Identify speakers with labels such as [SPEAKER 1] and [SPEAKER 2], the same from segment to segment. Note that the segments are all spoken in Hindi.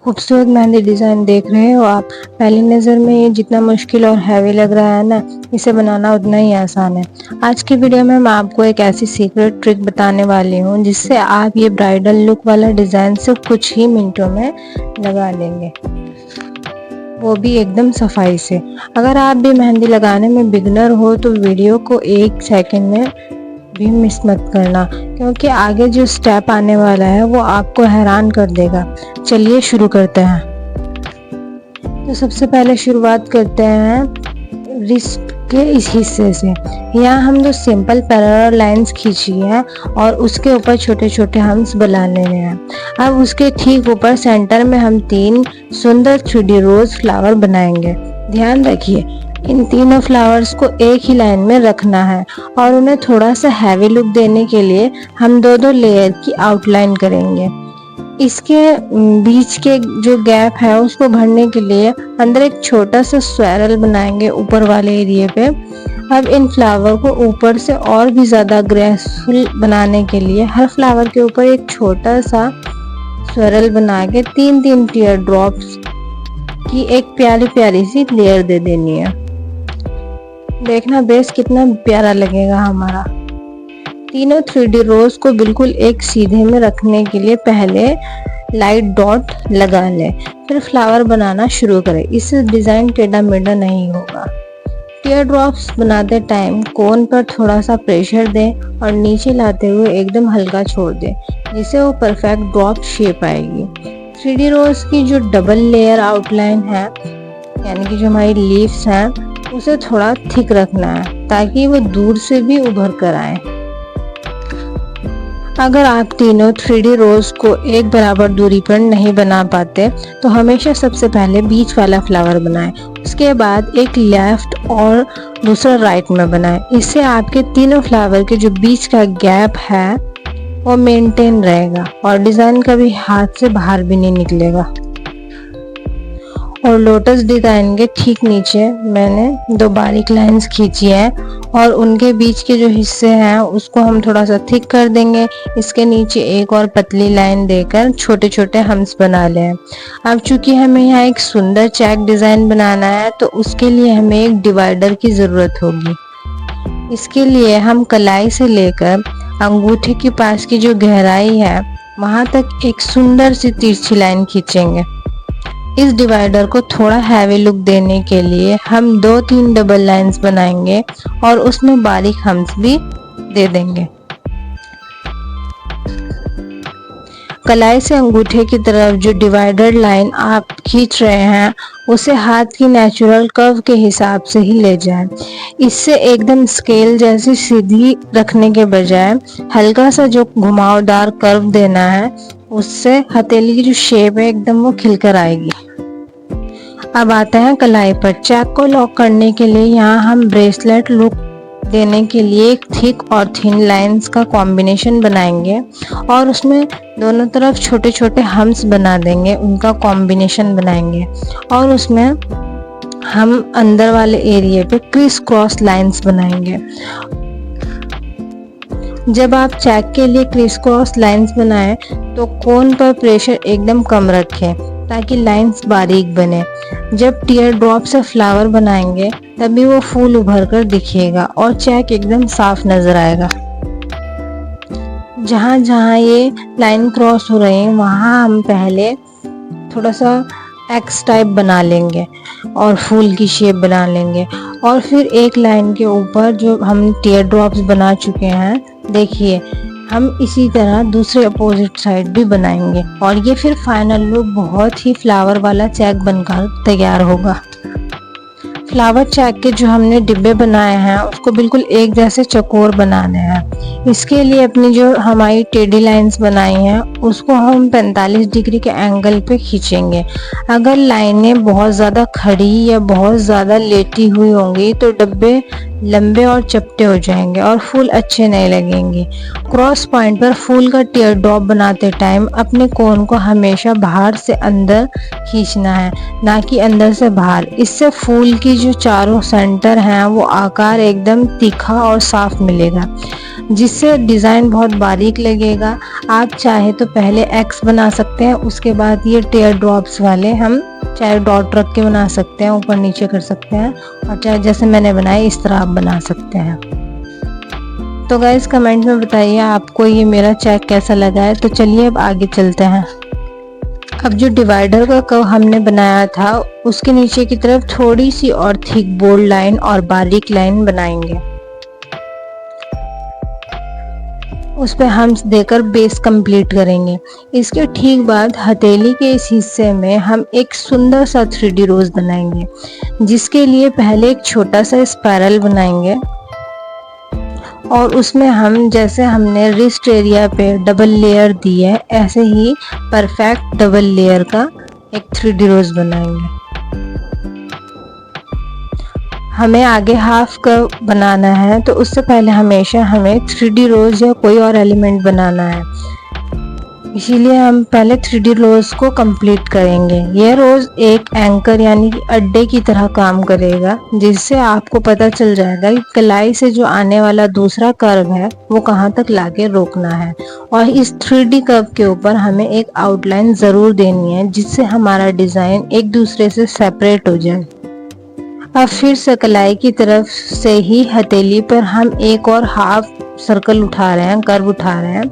[SPEAKER 1] खूबसूरत मेहंदी डिज़ाइन देख रहे हो आप। पहली नज़र में ये जितना मुश्किल और हैवी लग रहा है ना, इसे बनाना उतना ही आसान है। आज की वीडियो में मैं आपको एक ऐसी सीक्रेट ट्रिक बताने वाली हूँ जिससे आप ये ब्राइडल लुक वाला डिज़ाइन सिर्फ कुछ ही मिनटों में लगा लेंगे, वो भी एकदम सफाई से। अगर आप भी मेहंदी लगाने में बिगनर हो तो वीडियो को 1 सेकंड में भी मिस मत करना, क्योंकि आगे जो स्टेप आने वाला है वो आपको हैरान कर देगा। चलिए शुरू करते हैं। तो सबसे पहले शुरुआत करते हैं रिस्ट के इस हिस्से से। यहाँ हम दो सिंपल पैरेलल लाइंस खींची है और उसके ऊपर छोटे छोटे हम्स बना लेने हैं। अब उसके ठीक ऊपर सेंटर में हम 3 सुंदर 3D रोज फ्लावर बनाएंगे। ध्यान रखिए, इन तीनों फ्लावर्स को एक ही लाइन में रखना है और उन्हें थोड़ा सा हैवी लुक देने के लिए हम दो लेयर की आउटलाइन करेंगे। इसके बीच के जो गैप है उसको भरने के लिए अंदर एक छोटा सा स्वैरल बनाएंगे ऊपर वाले एरिया पे। अब इन फ्लावर को ऊपर से और भी ज़्यादा ग्रेसफुल बनाने के लिए हर फ्लावर के ऊपर एक छोटा सा स्वैरल बना के 3-3 टीयर ड्रॉप्स की एक प्यारी प्यारी सी लेयर दे देनी है। देखना बेस कितना प्यारा लगेगा हमारा। तीनों 3D रोज को बिल्कुल एक सीधे में रखने के लिए पहले लाइट डॉट लगा लें, फिर फ्लावर बनाना शुरू करें। इससे डिज़ाइन टेढ़ा मेढ़ा नहीं होगा। टीयर ड्रॉप्स बनाते टाइम कोन पर थोड़ा सा प्रेशर दें और नीचे लाते हुए एकदम हल्का छोड़ दें, जिससे वो परफेक्ट ड्रॉप शेप आएगी। 3D रोज की जो डबल लेयर आउटलाइन है, यानी कि जो हमारी लीव्स हैं, उसे थोड़ा थिक रखना है ताकि वो दूर से भी उभर कर आए। अगर आप तीनों 3D रोज को एक बराबर दूरी पर नहीं बना पाते तो हमेशा सबसे पहले बीच वाला फ्लावर बनाएं, उसके बाद एक लेफ्ट और दूसरा राइट में बनाएं। इससे आपके तीनों फ्लावर के जो बीच का गैप है वो मेंटेन रहेगा और डिज़ाइन कभी हाथ से बाहर भी नहीं निकलेगा। और लोटस डिज़ाइन के ठीक नीचे मैंने 2 बारीक लाइंस खींची हैं और उनके बीच के जो हिस्से हैं उसको हम थोड़ा सा थिक कर देंगे। इसके नीचे एक और पतली लाइन देकर छोटे छोटे हम्स बना लें। अब चूंकि हमें यहाँ एक सुंदर चेक डिज़ाइन बनाना है तो उसके लिए हमें एक डिवाइडर की ज़रूरत होगी। इसके लिए हम कलाई से लेकर अंगूठे के पास की जो गहराई है वहाँ तक एक सुंदर सी तिरछी लाइन खींचेंगे। इस डिवाइडर को थोड़ा हैवी लुक देने के लिए हम 2-3 डबल लाइंस बनाएंगे और उसमें बारीक हम्स भी दे देंगे। कलाई से अंगूठे की तरफ जो डिवाइडर लाइन आप खींच रहे हैं उसे हाथ की नेचुरल कर्व के हिसाब से ही ले जाएं। इससे एकदम स्केल जैसी सीधी रखने के बजाय हल्का सा जो घुमावदार कर्व देना है, उससे हथेली की जो शेप है एकदम वो खिलकर आएगी। अब आते हैं कलाई पर। चेक को लॉक करने के लिए यहाँ हम ब्रेसलेट लुक देने के लिए एक थिक और थिन लाइंस का कॉम्बिनेशन बनाएंगे और उसमें दोनों तरफ छोटे छोटे हम्स बना देंगे, उनका कॉम्बिनेशन बनाएंगे और उसमें हम अंदर वाले एरिया पे क्रिस क्रॉस लाइंस बनाएंगे। जब आप चेक के लिए क्रिस क्रॉस लाइंस बनाएं तो कोन पर प्रेशर एकदम कम रखें ताकि लाइंस बारीक बने। जब टीयर ड्रॉप से फ्लावर बनाएंगे तभी वो फूल उभर कर दिखेगा और चेक एकदम साफ नजर आएगा। जहाँ जहाँ ये लाइन क्रॉस हो रही है वहाँ हम पहले थोड़ा सा एक्स टाइप बना लेंगे और फूल की शेप बना लेंगे और फिर एक लाइन के ऊपर जो हम टीयर ड्रॉप्स बना चुके हैं, देखिए हम इसी तरह दूसरे अपोजिट साइड भी बनाएंगे और ये फिर फाइनल लुक बहुत ही फ्लावर वाला चेक बनकर तैयार होगा। फ्लावर चेक के जो हमने डिब्बे बनाए हैं उसको बिल्कुल एक जैसे चौकोर बनाने हैं। इसके लिए अपनी जो हमारी टेढ़ी लाइंस बनाई हैं उसको हम 45 डिग्री के एंगल पे खींचेंगे। अगर लाइनें बहुत ज़्यादा खड़ी या बहुत ज़्यादा लेटी हुई होंगी तो डब्बे लंबे और चपटे हो जाएंगे और फूल अच्छे नहीं लगेंगे। क्रॉस पॉइंट पर फूल का टीयर ड्रॉप बनाते टाइम अपने कोन को हमेशा बाहर से अंदर खींचना है, ना कि अंदर से बाहर। इससे फूल की जो चारों सेंटर हैं वो आकार एकदम तीखा और साफ मिलेगा। जिससे डिज़ाइन बहुत बारीक लगेगा। आप चाहे तो पहले एक्स बना सकते हैं, उसके बाद ये टेयर ड्रॉप्स वाले हम चाहे डॉट रख के बना सकते हैं, ऊपर नीचे कर सकते हैं, और चाहे जैसे मैंने बनाया इस तरह आप बना सकते हैं। तो गाइस कमेंट में बताइए आपको ये मेरा चेक कैसा लगा है। तो चलिए अब आगे चलते हैं। अब जो डिवाइडर का कर्व हमने बनाया था उसके नीचे की तरफ थोड़ी सी और थिक बोल्ड लाइन और बारीक लाइन बनाएंगे। उस पे हम देकर बेस कंप्लीट करेंगे। इसके ठीक बाद हथेली के इस हिस्से में हम एक सुंदर सा 3D रोज बनाएंगे, जिसके लिए पहले एक छोटा सा स्पाइरल बनाएंगे और उसमें हम जैसे हमने रिस्ट एरिया पे डबल लेयर दी है ऐसे ही परफेक्ट डबल लेयर का एक 3D रोज बनाएंगे। हमें आगे हाफ कर्व बनाना है, तो उससे पहले हमेशा हमें 3D रोज या कोई और एलिमेंट बनाना है, इसीलिए हम पहले 3D रोज को कंप्लीट करेंगे। यह रोज एक एंकर यानी कि अड्डे की तरह काम करेगा, जिससे आपको पता चल जाएगा कि कलाई से जो आने वाला दूसरा कर्व है वो कहाँ तक लाके रोकना है। और इस 3D कर्व के ऊपर हमें एक आउटलाइन ज़रूर देनी है, जिससे हमारा डिज़ाइन एक दूसरे से सेपरेट हो जाए। अब फिर से कलाई की तरफ से ही हथेली पर हम एक और हाफ सर्कल उठा रहे हैं, कर्व उठा रहे हैं,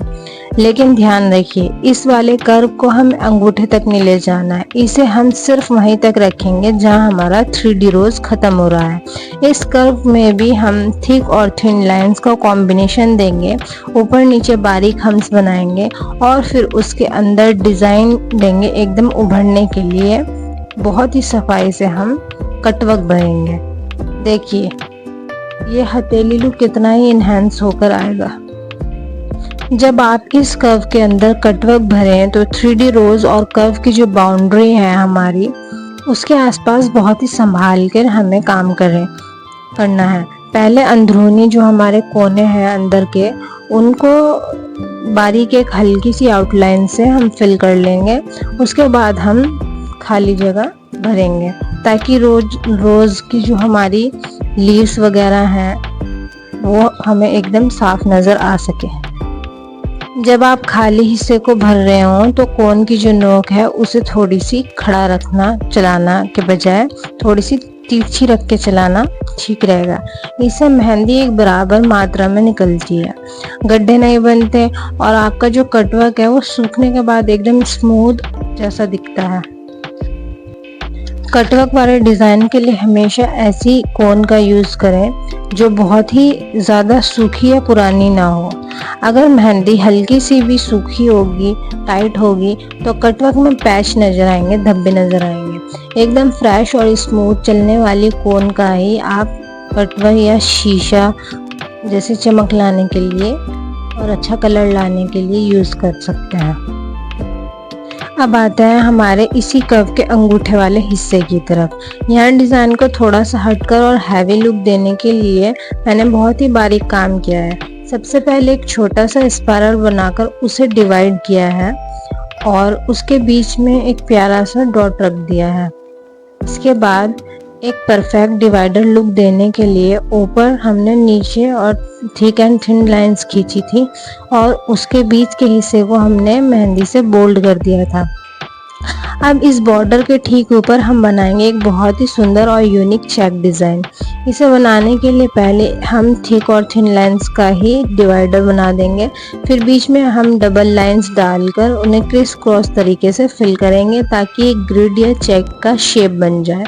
[SPEAKER 1] लेकिन ध्यान रखिए इस वाले कर्व को हम अंगूठे तक नहीं ले जाना है। इसे हम सिर्फ वहीं तक रखेंगे जहां हमारा 3D रोज खत्म हो रहा है। इस कर्व में भी हम थिक और थिन लाइंस का कॉम्बिनेशन देंगे, ऊपर नीचे बारीक हम्स बनाएंगे और फिर उसके अंदर डिजाइन देंगे एकदम उभरने के लिए। बहुत ही सफाई से हम कटवर्क भरेंगे। देखिए ये हथेली लुक कितना ही इनहेंस होकर आएगा। जब आप इस कर्व के अंदर कटवर्क भरें तो 3D रोज और कर्व की जो बाउंड्री है हमारी, उसके आसपास बहुत ही संभाल कर हमें काम करना है। पहले अंदरूनी जो हमारे कोने हैं अंदर के, उनको बारीक एक हल्की सी आउटलाइन से हम फिल कर लेंगे। उसके बाद हम खाली जगह भरेंगे ताकि रोज की जो हमारी लीव्स वगैरह हैं वो हमें एकदम साफ नज़र आ सके। जब आप खाली हिस्से को भर रहे हो तो कोन की जो नोक है उसे थोड़ी सी खड़ा रखना, चलाना के बजाय थोड़ी सी तिरछी रख के चलाना ठीक रहेगा। इससे मेहंदी एक बराबर मात्रा में निकलती है, गड्ढे नहीं बनते और आपका जो कटवर्क है वो सूखने के बाद एकदम स्मूथ जैसा दिखता है। कटवर्क वाले डिज़ाइन के लिए हमेशा ऐसी कोन का यूज़ करें जो बहुत ही ज़्यादा सूखी या पुरानी ना हो। अगर मेहंदी हल्की सी भी सूखी होगी, टाइट होगी, तो कटवर्क में पैच नज़र आएंगे, धब्बे नज़र आएंगे। एकदम फ्रेश और स्मूथ चलने वाली कोन का ही आप कटवर्क या शीशा जैसे चमक लाने के लिए और अच्छा कलर लाने के लिए यूज़ कर सकते हैं। अब आता है हमारे इसी कर्व के अंगूठे वाले हिस्से की तरफ। यहाँ डिज़ाइन को थोड़ा सा हटकर और हैवी लुक देने के लिए मैंने बहुत ही बारीक काम किया है। सबसे पहले एक छोटा सा स्पाइरल बनाकर उसे डिवाइड किया है और उसके बीच में एक प्यारा सा डॉट रख दिया है। इसके बाद एक परफेक्ट डिवाइडर लुक देने के लिए ऊपर हमने नीचे और थिक एंड थिन लाइंस खींची थी और उसके बीच के हिस्से को हमने मेहंदी से बोल्ड कर दिया था। अब इस बॉर्डर के ठीक ऊपर हम बनाएंगे एक बहुत ही सुंदर और यूनिक चेक डिज़ाइन। इसे बनाने के लिए पहले हम थिक और थिन लाइंस का ही डिवाइडर बना देंगे, फिर बीच में हम डबल लाइंस डालकर उन्हें क्रिस क्रॉस तरीके से फिल करेंगे ताकि एक ग्रिड या चेक का शेप बन जाए।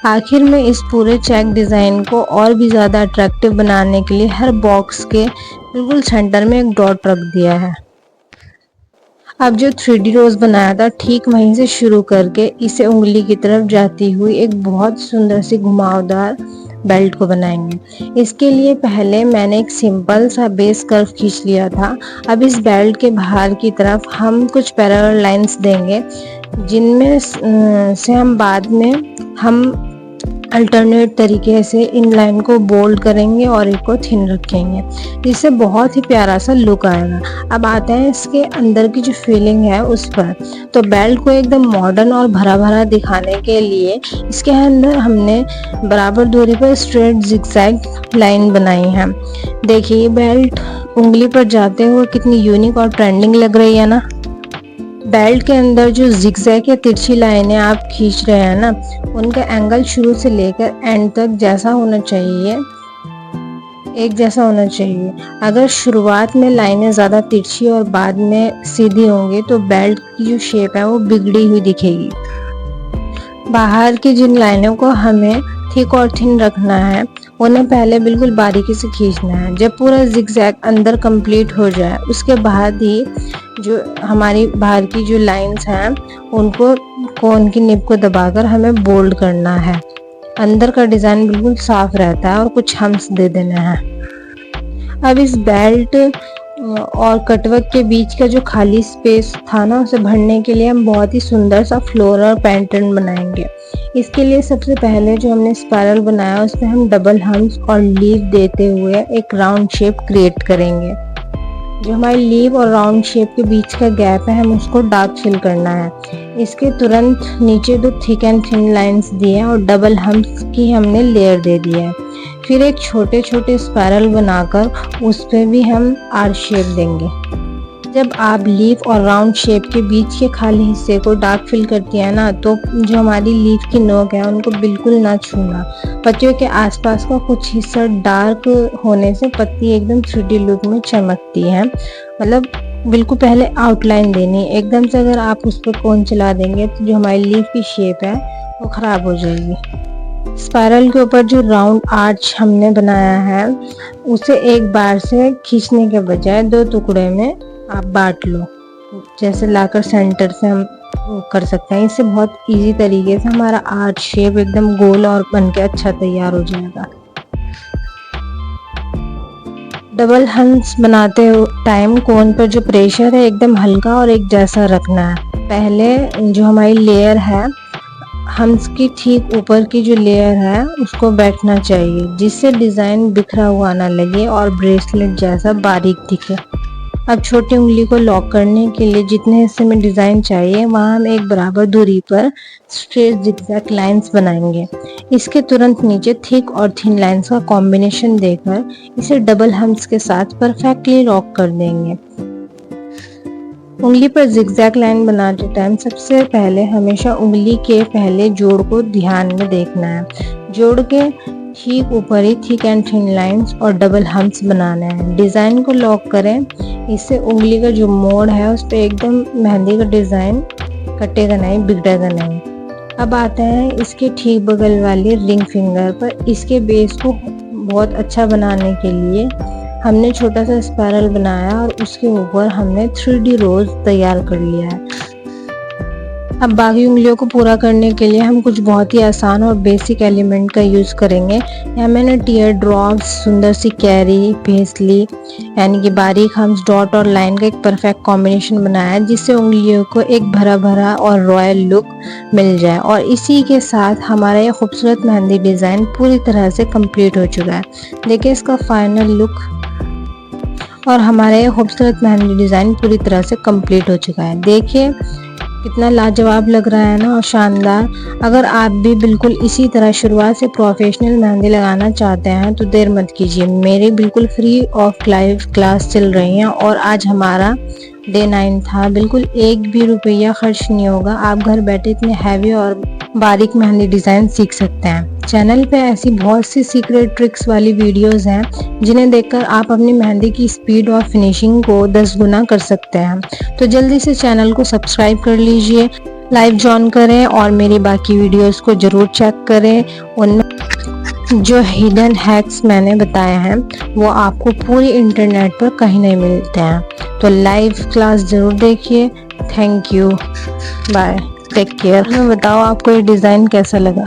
[SPEAKER 1] आखिर में इस पूरे चेक डिज़ाइन को और भी ज़्यादा अट्रैक्टिव बनाने के लिए हर बॉक्स के बिल्कुल सेंटर में एक डॉट रख दिया है। अब जो 3D रोज बनाया था ठीक वहीं से शुरू करके इसे उंगली की तरफ जाती हुई एक बहुत सुंदर सी घुमावदार बेल्ट को बनाएंगे। इसके लिए पहले मैंने एक सिंपल सा बेस कर्व खींच लिया था। अब इस बेल्ट के बाहर की तरफ हम कुछ पैरेलल लाइंस देंगे, जिनमें से हम बाद में हम अल्टरनेट तरीके से इन लाइन को बोल्ड करेंगे और एक को थिन रखेंगे, जिससे बहुत ही प्यारा सा लुक आएगा। अब आते हैं इसके अंदर की जो फीलिंग है उस पर। तो बेल्ट को एकदम मॉडर्न और भरा भरा दिखाने के लिए इसके अंदर हमने बराबर दूरी पर स्ट्रेट जिगजैग लाइन बनाई है। देखिए ये बेल्ट उंगली पर जाते हुए कितनी यूनिक और ट्रेंडिंग लग रही है ना। बेल्ट के अंदर जो जिगजैग या तिरछी लाइनें आप खींच रहे हैं ना, उनका एंगल शुरू से लेकर एंड तक जैसा होना चाहिए, एक जैसा होना चाहिए। अगर शुरुआत में लाइनें ज़्यादा तिरछी और बाद में सीधी होंगी तो बेल्ट की जो शेप है वो बिगड़ी हुई दिखेगी। बाहर की जिन लाइनों को हमें थिक और थिन रखना है, उन्हें पहले बिल्कुल बारीकी से खींचना है। जब पूरा जिगजैग अंदर कंप्लीट हो जाए उसके बाद ही जो हमारी बाहर की जो लाइंस हैं उनको कोन की निब को दबाकर हमें बोल्ड करना है। अंदर का डिज़ाइन बिल्कुल साफ रहता है और कुछ हम्स दे देना है। अब इस बेल्ट और कटवर्क के बीच का जो खाली स्पेस था ना, उसे भरने के लिए हम बहुत ही सुंदर सा फ्लोरल पैटर्न बनाएंगे। इसके लिए सबसे पहले जो हमने स्पाइरल बनाया उसमें हम डबल हम्स और लीव देते हुए एक राउंड शेप क्रिएट करेंगे। जो हमारी लीव और राउंड शेप के बीच का गैप है, हम उसको डार्क फिल करना है। इसके तुरंत नीचे दो थिक एंड थिन लाइंस दिए हैं और डबल हम्स की हमने लेयर दे दी है। फिर एक छोटे छोटे स्पाइरल बनाकर उस पर भी हम आर्क शेप देंगे। जब आप लीफ और राउंड शेप के बीच के खाली हिस्से को डार्क फिल करती है ना, तो जो हमारी लीफ की नोक है उनको बिल्कुल ना छूना। पत्तियों के आसपास का कुछ हिस्सा डार्क होने से पत्ती एकदम 3D लुक में चमकती है। मतलब बिल्कुल पहले आउटलाइन देनी, एकदम से अगर आप उस पर कोन चला देंगे तो जो हमारी लीफ की शेप है वो खराब हो जाएगी। स्पाइरल के ऊपर जो राउंड आर्च हमने बनाया है उसे एक बार से खींचने के बजाय दो टुकड़े में आप बांट लो, जैसे लाकर सेंटर से हम कर सकते हैं। इससे बहुत इजी तरीके से हमारा आर्च शेप एकदम गोल और बनके अच्छा तैयार हो जाएगा। डबल हम्स बनाते टाइम कोन पर जो प्रेशर है एकदम हल्का और एक जैसा रखना है। पहले जो हमारी लेयर है हम्स की ठीक ऊपर की जो लेयर है उसको बैठना चाहिए, जिससे डिज़ाइन बिखरा हुआ ना लगे और ब्रेसलेट जैसा बारीक दिखे। अब छोटी उंगली को लॉक करने के लिए जितने हिस्से में डिज़ाइन चाहिए वहाँ हम एक बराबर दूरी पर स्ट्रेट जिगजैग लाइंस बनाएंगे। इसके तुरंत नीचे थिक और थिन लाइंस का कॉम्बिनेशन देकर इसे डबल हम्स के साथ परफेक्टली लॉक कर देंगे। उंगली पर जिगजैग लाइन बनाते टाइम सबसे पहले हमेशा उंगली के पहले जोड़ को ध्यान में देखना है। जोड़ के ठीक ऊपर ही थिक एंड थिन लाइंस और डबल हम्स बनाना है। डिज़ाइन को लॉक करें, इससे उंगली का जो मोड़ है उस पर एकदम मेहंदी का डिज़ाइन कटेगा नहीं, बिगड़ेगा नहीं। अब आते हैं इसके ठीक बगल वाली रिंग फिंगर पर। इसके बेस को बहुत अच्छा बनाने के लिए हमने छोटा सा स्पाइरल बनाया और उसके ऊपर हमने 3D रोज तैयार कर लिया है। अब बाकी उंगलियों को पूरा करने के लिए हम कुछ बहुत ही आसान और बेसिक एलिमेंट का यूज़ करेंगे। यहाँ मैंने टीयर ड्रॉप्स, सुंदर सी कैरी, पेस्ली यानी कि बारीक हम्स, डॉट और लाइन का एक परफेक्ट कॉम्बिनेशन बनाया है, जिससे उंगलियों को एक भरा भरा और रॉयल लुक मिल जाए। और इसी के साथ हमारा ये खूबसूरत मेहंदी डिज़ाइन पूरी तरह से कंप्लीट हो चुका है। देखिए इसका फाइनल लुक और हमारा ये खूबसूरत मेहंदी डिज़ाइन पूरी तरह से कंप्लीट हो चुका है। देखिए कितना लाजवाब लग रहा है ना और शानदार। अगर आप भी बिल्कुल इसी तरह शुरुआत से प्रोफेशनल मेहंदी लगाना चाहते हैं तो देर मत कीजिए। मेरी बिल्कुल फ्री ऑफ लाइव क्लास चल रही हैं और आज हमारा डे 9 था। बिल्कुल एक भी रुपया खर्च नहीं होगा। आप घर बैठे इतने हैवी और बारीक मेहंदी डिज़ाइन सीख सकते हैं। चैनल पे ऐसी बहुत सी सीक्रेट ट्रिक्स वाली वीडियोस हैं जिन्हें देखकर आप अपनी मेहंदी की स्पीड और फिनिशिंग को 10 गुना कर सकते हैं। तो जल्दी से चैनल को सब्सक्राइब कर लीजिए, लाइव ज्वाइन करें और मेरी बाकी वीडियोस को ज़रूर चेक करें। उनमें जो हिडन हैक्स मैंने बताए हैं वो आपको पूरी इंटरनेट पर कहीं नहीं मिलते हैं। तो लाइव क्लास ज़रूर देखिए। Thank you, bye, take care. बताओ आपको ये डिज़ाइन कैसा लगा।